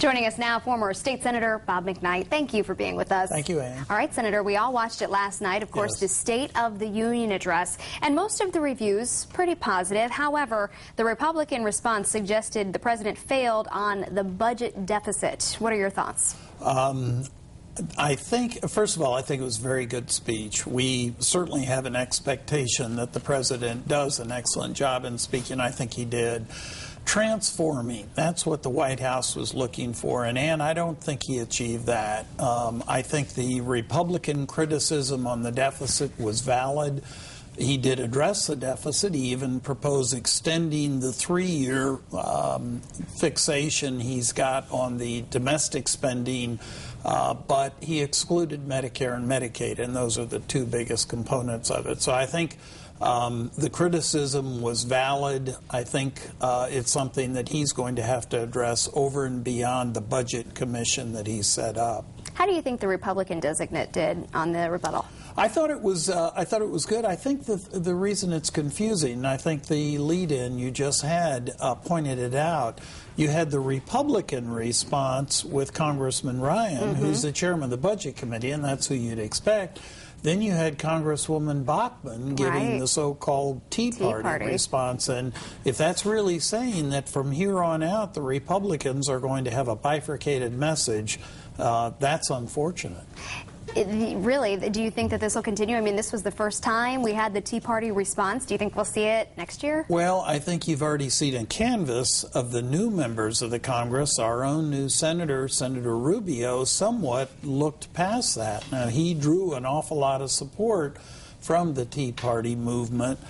Joining us now, former State Senator Bob McKnight. Thank you for being with us. Thank you, Ann. All right, Senator, we all watched it last night, of course, the State of the Union address, and most of the reviews pretty positive. However, the Republican response suggested the president failed on the budget deficit. What are your thoughts? I think, first of all, I think it was a very good speech. We certainly have an expectation that the president does an excellent job in speaking. I think he did. Transforming, that's what the White House was looking for, and Ann, I don't think he achieved that. I think the Republican criticism on the deficit was valid. He did address the deficit. He even proposed extending the 3-year fixation he's got on the domestic spending, but he excluded Medicare and Medicaid, and those are the two biggest components of it. So I think the criticism was valid. I think it's something that he's going to have to address over and beyond the budget commission that he set up. How do you think the Republican designate did on the rebuttal? I thought it was good. I think the reason it's confusing, and I think the lead-in you just had pointed it out. You had the Republican response with Congressman Ryan, who's the chairman of the Budget Committee, and that's who you'd expect. Then you had Congresswoman Bachmann giving the so-called Tea Party response. And if that's really saying that from here on out the Republicans are going to have a bifurcated message, that's unfortunate. Really, do you think that this will continue? I mean, this was the first time we had the Tea Party response. Do you think we'll see it next year? Well, I think you've already seen a canvass of the new members of the Congress. Our own new senator, Senator Rubio, somewhat looked past that. Now, he drew an awful lot of support from the Tea Party movement.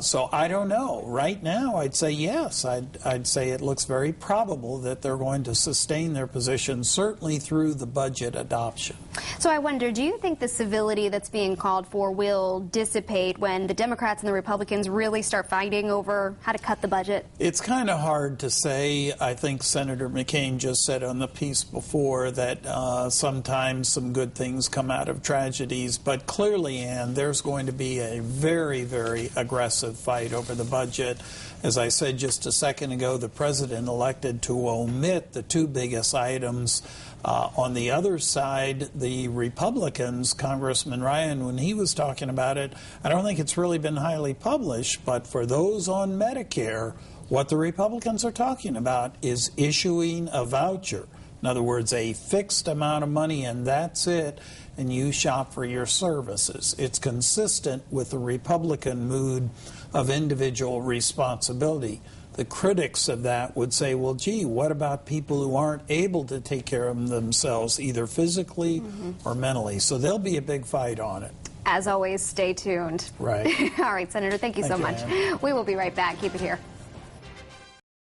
So I don't know. Right now, I'd say yes. I'd say it looks very probable that they're going to sustain their position, certainly through the budget adoption. So I wonder, do you think the civility that's being called for will dissipate when the Democrats and the Republicans really start fighting over how to cut the budget? It's kind of hard to say. I think Senator McCain just said on the piece before that sometimes some good things come out of tragedies. But clearly, Ann, there's going to be a very, very aggressive fight over the budget. As I said just a second ago, the president elected to omit the two biggest items. On the other side, the Republicans, Congressman Ryan, when he was talking about it, I don't think it's really been highly published, but for those on Medicare, what the Republicans are talking about is issuing a voucher. In other words, a fixed amount of money, and that's it, and you shop for your services. It's consistent with the Republican mood of individual responsibility. The critics of that would say, well, gee, what about people who aren't able to take care of themselves, either physically or mentally? So there'll be a big fight on it. As always, stay tuned. Right. All right, Senator, thank you so much. Ann. We will be right back. Keep it here.